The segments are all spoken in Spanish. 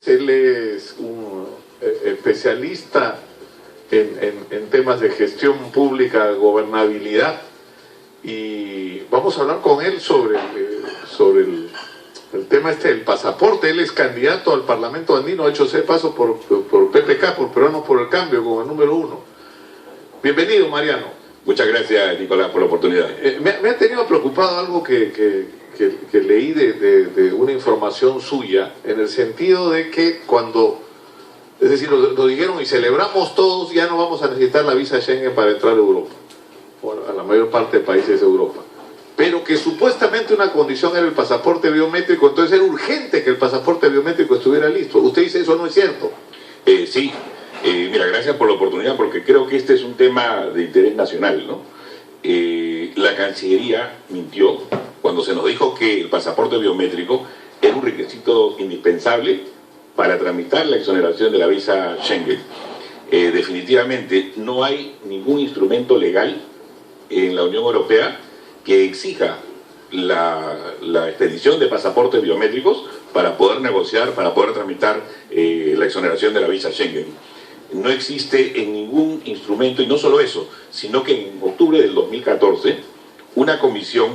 Él es un especialista en temas de gestión pública, gobernabilidad, y vamos a hablar con él sobre el tema del pasaporte. Él es candidato al Parlamento Andino, ha hecho ese paso por PPK, por Peruanos por el Cambio, como el número 1. Bienvenido, Mariano. Muchas gracias, Nicolás, por la oportunidad. Me ha tenido preocupado algo que leí de una información suya, en el sentido de que cuando, es decir, lo dijeron y celebramos todos, ya no vamos a necesitar la visa Schengen para entrar a Europa, a la mayor parte de países de Europa, pero que supuestamente una condición era el pasaporte biométrico, entonces era urgente que el pasaporte biométrico estuviera listo. Usted dice eso no es cierto. Sí, mira, gracias por la oportunidad, porque creo que este es un tema de interés nacional, ¿no? La Cancillería mintió cuando se nos dijo que el pasaporte biométrico era un requisito indispensable para tramitar la exoneración de la visa Schengen. Definitivamente no hay ningún instrumento legal en la Unión Europea que exija la expedición de pasaportes biométricos para poder negociar, para poder tramitar la exoneración de la visa Schengen. No existe en ningún instrumento, y no solo eso, sino que en octubre del 2014 una comisión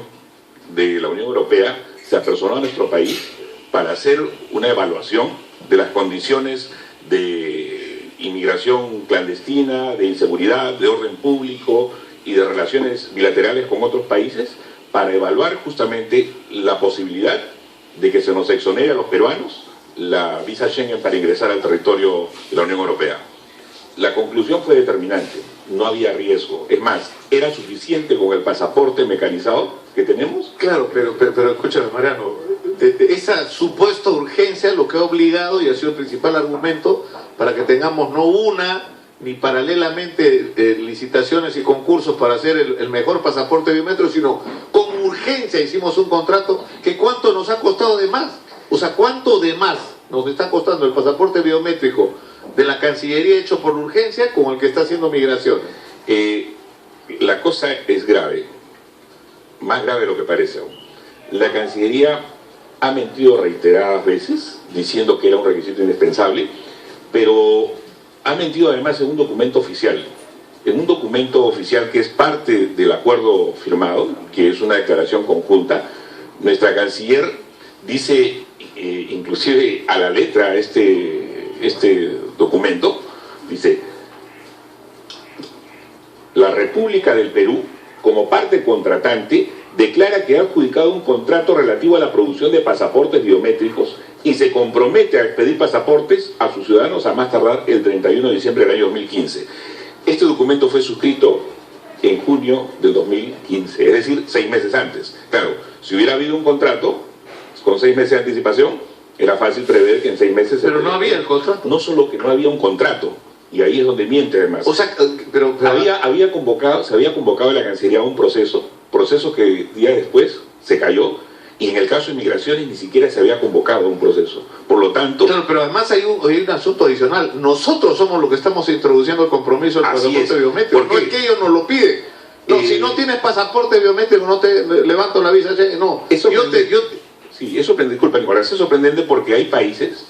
de la Unión Europea se apersonó a nuestro país para hacer una evaluación de las condiciones de inmigración clandestina, de inseguridad, de orden público y de relaciones bilaterales con otros países, para evaluar justamente la posibilidad de que se nos exonere a los peruanos la visa Schengen para ingresar al territorio de la Unión Europea. La conclusión fue determinante, no había riesgo. Es más, ¿era suficiente con el pasaporte mecanizado que tenemos? Claro, pero escúchame, Mariano, esa supuesta urgencia lo que ha obligado y ha sido el principal argumento para que tengamos no una ni paralelamente licitaciones y concursos para hacer el mejor pasaporte biométrico, sino con urgencia hicimos un contrato que ¿cuánto nos ha costado de más? O sea, ¿cuánto de más nos está costando el pasaporte biométrico de la Cancillería hecho por urgencia con el que está haciendo migración? La cosa es grave, más grave de lo que parece aún. La Cancillería ha mentido reiteradas veces diciendo que era un requisito indispensable, pero ha mentido además en un documento oficial, que es parte del acuerdo firmado, que es una declaración conjunta. Nuestra canciller dice, inclusive a la letra, este documento, dice: la República del Perú, como parte contratante, declara que ha adjudicado un contrato relativo a la producción de pasaportes biométricos y se compromete a expedir pasaportes a sus ciudadanos a más tardar el 31 de diciembre del año 2015. Este documento fue suscrito en junio del 2015, es decir, 6 meses antes. Claro, si hubiera habido un contrato con 6 meses de anticipación, era fácil prever que en 6 meses... Pero no había el contrato. No solo que no había un contrato, y ahí es donde miente además. O sea, pero... se había convocado en la Cancillería un proceso que días después se cayó, y en el caso de migraciones ni siquiera se había convocado un proceso. Por lo tanto... Claro, pero además hay un asunto adicional. Nosotros somos los que estamos introduciendo el compromiso del pasaporte biométrico. No es que ellos nos lo piden. No, si no tienes pasaporte biométrico no te levanto la visa. No, eso sí, eso disculpa, Nicolás, es sorprendente porque hay países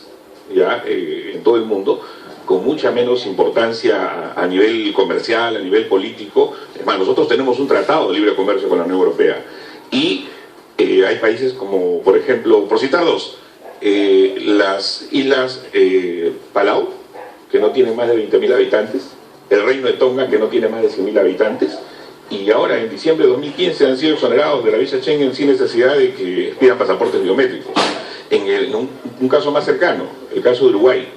ya en todo el mundo con mucha menos importancia a nivel comercial, a nivel político. Es más, nosotros tenemos un tratado de libre comercio con la Unión Europea. Y hay países como, por ejemplo, por citar dos, las islas Palau, que no tienen más de 20.000 habitantes, el Reino de Tonga, que no tiene más de 100.000 habitantes, y ahora en diciembre de 2015 han sido exonerados de la visa Schengen sin necesidad de que pidan pasaportes biométricos. En un caso más cercano, el caso de Uruguay,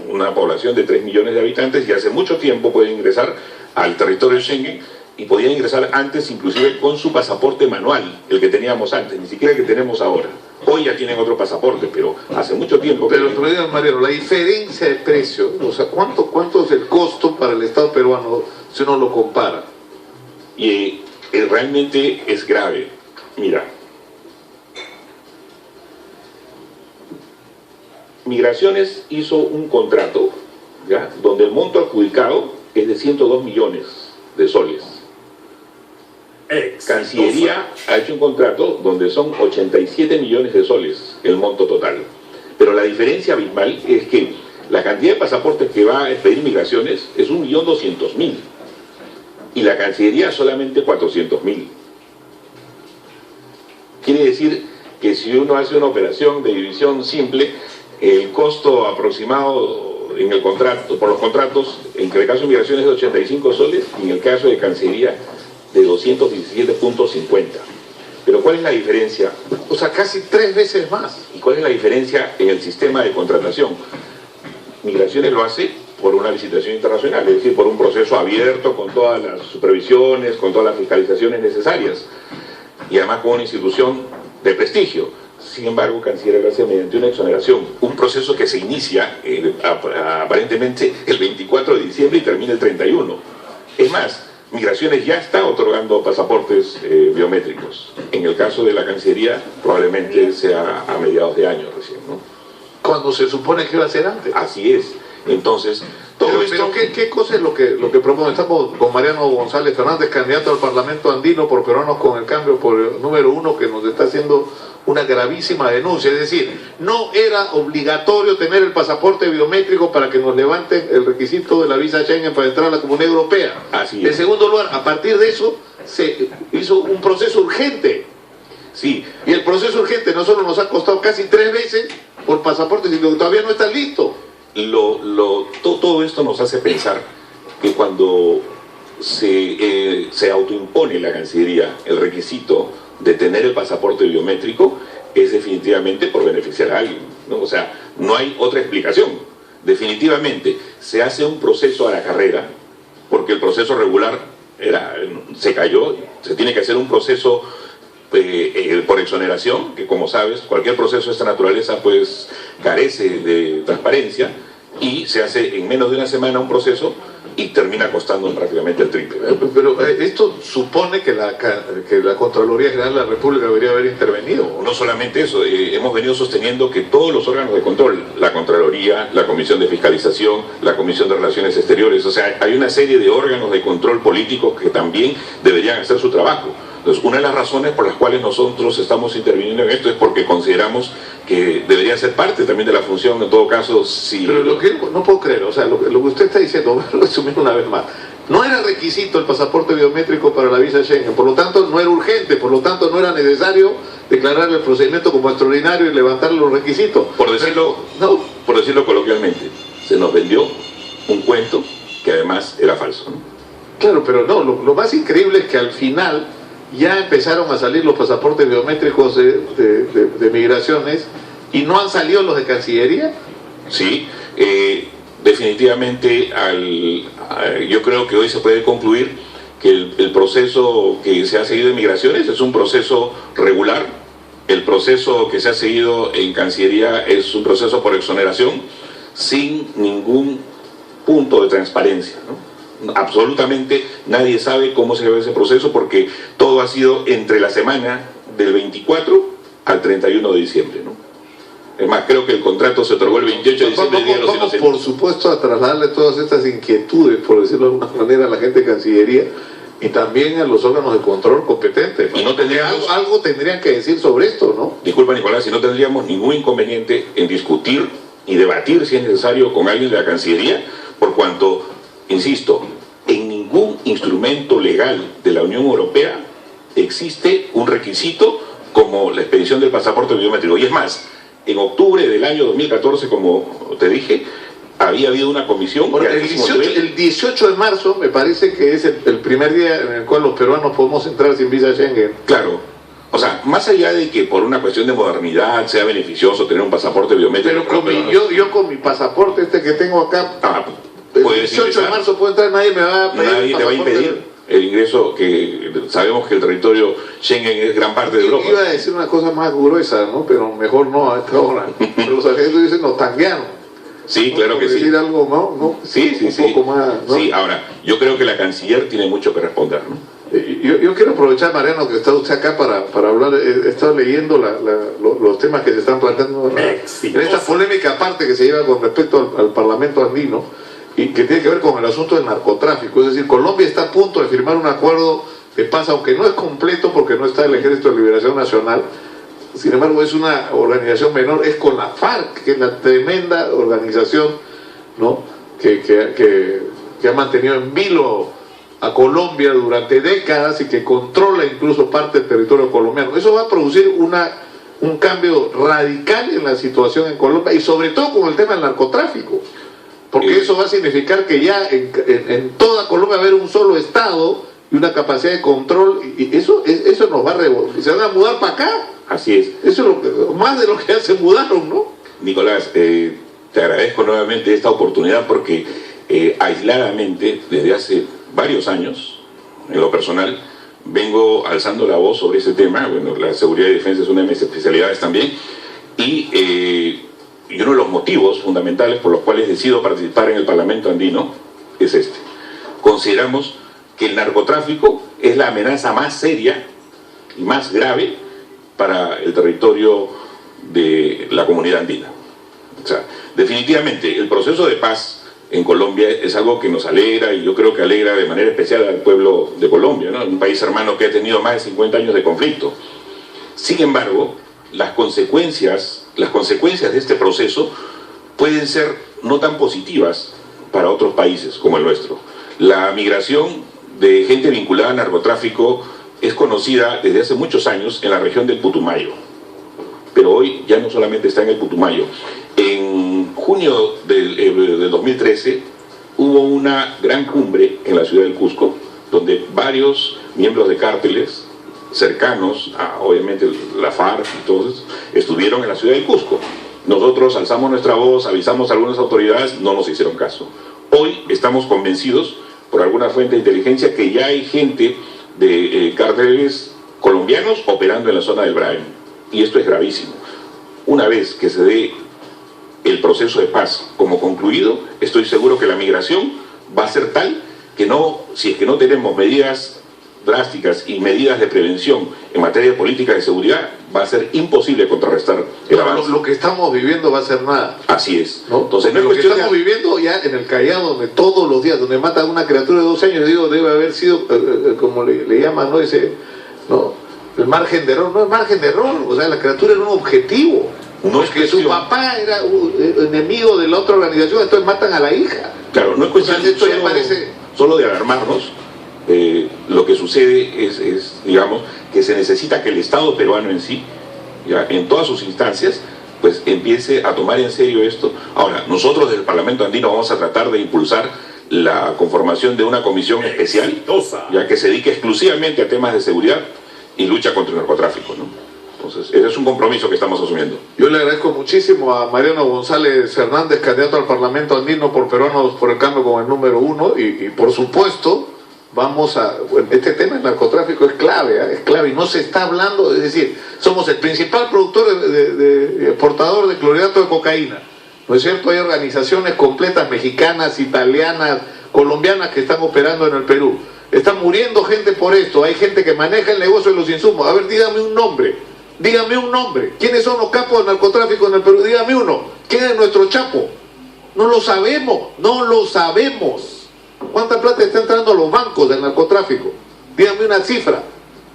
una población de 3 millones de habitantes, y hace mucho tiempo pueden ingresar al territorio Schengen, y podían ingresar antes inclusive con su pasaporte manual, el que teníamos antes, ni siquiera el que tenemos ahora. Hoy ya tienen otro pasaporte, pero hace mucho tiempo... Pero el problema, Mariano, la diferencia de precio, o sea, ¿cuánto es el costo para el Estado peruano si uno lo compara? Y realmente es grave. Mira, Migraciones hizo un contrato, ¿ya?, donde el monto adjudicado es de 102 millones de soles. Cancillería ha hecho un contrato donde son 87 millones de soles el monto total. Pero la diferencia abismal es que la cantidad de pasaportes que va a expedir migraciones es 1.200.000 y la Cancillería solamente 400.000. Quiere decir que si uno hace una operación de división simple, el costo aproximado en el contrato, por los contratos, en el caso de migración es de 85 soles y en el caso de Cancillería de 217.50. Pero ¿cuál es la diferencia? O sea, casi 3 veces más. ¿Y cuál es la diferencia en el sistema de contratación? Migraciones lo hace por una licitación internacional, es decir, por un proceso abierto con todas las supervisiones, con todas las fiscalizaciones necesarias y además con una institución de prestigio. Sin embargo, Cancillería lo hace mediante una exoneración, un proceso que se inicia aparentemente el 24 de diciembre y termina el 31. Es más, Migraciones ya está otorgando pasaportes biométricos. En el caso de la Cancillería probablemente sea a mediados de año recién, ¿no? Cuando se supone que iba a ser antes. Así es. Entonces, todo esto... Pero ¿qué cosa es lo que propone? Estamos con Mariano González Fernández, candidato al Parlamento Andino por Peruanos con el Cambio, por el número 1, que nos está haciendo una gravísima denuncia. Es decir, no era obligatorio tener el pasaporte biométrico para que nos levanten el requisito de la visa Schengen para entrar a la Comunidad Europea. Así es. En segundo lugar, a partir de eso se hizo un proceso urgente. Sí. Y el proceso urgente no solo nos ha costado casi 3 veces por pasaporte, sino que todavía no está listo. Todo esto nos hace pensar que cuando se autoimpone la Cancillería el requisito de tener el pasaporte biométrico, es definitivamente por beneficiar a alguien, ¿no? O sea, no hay otra explicación. Definitivamente se hace un proceso a la carrera, porque el proceso regular se cayó, se tiene que hacer un proceso por exoneración, que como sabes, cualquier proceso de esta naturaleza pues carece de transparencia, y se hace en menos de una semana un proceso y termina costando prácticamente el triple. Pero esto supone que la Contraloría General de la República debería haber intervenido. No solamente eso, hemos venido sosteniendo que todos los órganos de control, la Contraloría, la Comisión de Fiscalización, la Comisión de Relaciones Exteriores, o sea, hay una serie de órganos de control político que también deberían hacer su trabajo. Entonces, una de las razones por las cuales nosotros estamos interviniendo en esto es porque consideramos que debería ser parte también de la función, en todo caso, si... Pero lo que no puedo creer, o sea, lo que usted está diciendo, voy a resumir una vez más, no era requisito el pasaporte biométrico para la visa Schengen, por lo tanto no era urgente, por lo tanto no era necesario declarar el procedimiento como extraordinario y levantar los requisitos. Por decirlo coloquialmente, se nos vendió un cuento que además era falso, ¿no? Claro, pero no, lo más increíble es que al final ya empezaron a salir los pasaportes biométricos de migraciones y no han salido los de Cancillería. Sí, definitivamente yo creo que hoy se puede concluir que el proceso que se ha seguido en migraciones es un proceso regular. El proceso que se ha seguido en Cancillería es un proceso por exoneración sin ningún punto de transparencia, ¿no? Absolutamente nadie sabe cómo se ve ese proceso porque todo ha sido entre la semana del 24 al 31 de diciembre, ¿no? Es más, creo que el contrato se otorgó el 28 de diciembre. Vamos, por supuesto, a trasladarle todas estas inquietudes, por decirlo de alguna manera, a la gente de Cancillería y también a los órganos de control competentes. Y no tendríamos... algo tendrían que decir sobre esto, ¿no? Disculpa, Nicolás, si no tendríamos ningún inconveniente en discutir y debatir, si es necesario, con alguien de la Cancillería, por cuanto, insisto, en ningún instrumento legal de la Unión Europea existe un requisito como la expedición del pasaporte biométrico. Y es más, en octubre del año 2014, como te dije, había habido una comisión... Bueno, el 18 de marzo me parece que es el primer día en el cual los peruanos podemos entrar sin visa Schengen. Claro. O sea, más allá de que por una cuestión de modernidad sea beneficioso tener un pasaporte biométrico... Pero yo con mi pasaporte que tengo acá... El 18 de marzo puedo entrar, nadie me va a pedir. Nadie te va a impedir el ingreso, que sabemos que el territorio Schengen es gran parte de Europa. Iba a decir una cosa más gruesa, ¿no? Pero mejor no a esta hora. Pero los argentinos dicen nos tanguean. Sí, claro que sí. Decir algo, ¿no? Sí, un poco más, ¿no? Sí, ahora, yo creo que la canciller tiene mucho que responder, ¿no? Yo quiero aprovechar, Mariano, que está usted acá para hablar. He estado leyendo los temas que se están planteando en esta polémica aparte que se lleva con respecto al Parlamento andino, y que tiene que ver con el asunto del narcotráfico. Es decir, Colombia está a punto de firmar un acuerdo de paz, aunque no es completo porque no está el Ejército de Liberación Nacional, sin embargo es una organización menor, es con la FARC, que es la tremenda organización, ¿no?, que ha mantenido en vilo a Colombia durante décadas y que controla incluso parte del territorio colombiano. Eso va a producir un cambio radical en la situación en Colombia, y sobre todo con el tema del narcotráfico, porque eso va a significar que ya en toda Colombia va a haber un solo Estado y una capacidad de control, y eso nos va a se van a mudar para acá. Así es. Eso es más de lo que ya se mudaron, ¿no? Nicolás, te agradezco nuevamente esta oportunidad porque aisladamente, desde hace varios años, en lo personal, vengo alzando la voz sobre ese tema. Bueno, la seguridad y defensa es una de mis especialidades también, y uno de los motivos fundamentales por los cuales decido participar en el Parlamento andino es este. Consideramos que el narcotráfico es la amenaza más seria y más grave para el territorio de la comunidad andina. O sea, definitivamente el proceso de paz en Colombia es algo que nos alegra, y yo creo que alegra de manera especial al pueblo de Colombia, ¿no? Un país hermano que ha tenido más de 50 años de conflicto. Sin embargo, las consecuencias de este proceso pueden ser no tan positivas para otros países como el nuestro. La migración de gente vinculada al narcotráfico es conocida desde hace muchos años en la región del Putumayo, pero hoy ya no solamente está en el Putumayo. En junio del 2013 hubo una gran cumbre en la ciudad del Cusco, donde varios miembros de cárteles cercanos a, obviamente, la FARC y todos estuvieron en la ciudad del Cusco. Nosotros alzamos nuestra voz, avisamos a algunas autoridades, no nos hicieron caso. Hoy estamos convencidos por alguna fuente de inteligencia que ya hay gente de cárteles colombianos operando en la zona del Braem, y esto es gravísimo. Una vez que se dé el proceso de paz como concluido, estoy seguro que la migración va a ser tal que no, si es que no tenemos medidas drásticas y medidas de prevención en materia de política de seguridad, va a ser imposible contrarrestar el avance. Lo que estamos viviendo va a ser nada. Así es, ¿no? Entonces, no es lo que cuestión estamos viviendo ya en el Callao, donde todos los días, donde matan a una criatura de 2 años, digo, debe haber sido, como le llaman, ¿no? El margen de error, no es margen de error, o sea, la criatura era un objetivo. No es que su papá era enemigo de la otra organización, entonces matan a la hija. Claro, no es cuestión esto ya parece solo de alarmarnos. Lo que sucede es, digamos, que se necesita que el Estado peruano en sí, ya en todas sus instancias, pues empiece a tomar en serio esto. Ahora, nosotros desde el Parlamento andino vamos a tratar de impulsar la conformación de una comisión especial, ya que se dedique exclusivamente a temas de seguridad y lucha contra el narcotráfico, ¿no? Entonces, ese es un compromiso que estamos asumiendo. Yo le agradezco muchísimo a Mariano González Fernández, candidato al Parlamento andino por Peruanos por el Cambio como el número 1, y por supuesto vamos a... Bueno, este tema del narcotráfico es clave, es clave, y no se está hablando, es decir, somos el principal productor exportador de clorhidrato de cocaína, ¿no es cierto? Hay organizaciones completas mexicanas, italianas, colombianas que están operando en el Perú. Está muriendo gente por esto, hay gente que maneja el negocio de los insumos. A ver, dígame un nombre. Dígame un nombre. ¿Quiénes son los capos del narcotráfico en el Perú? Dígame uno. ¿Quién es nuestro chapo? No lo sabemos, no lo sabemos. ¿Cuánta plata está entrando a los bancos del narcotráfico? Dígame una cifra.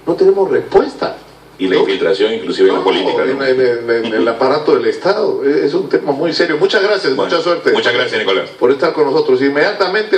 No tenemos respuesta. Y la infiltración inclusive en la política, ¿no? En el aparato del Estado. Es un tema muy serio. Muchas gracias, mucha suerte. Muchas gracias, Nicolás. Por estar con nosotros. Inmediatamente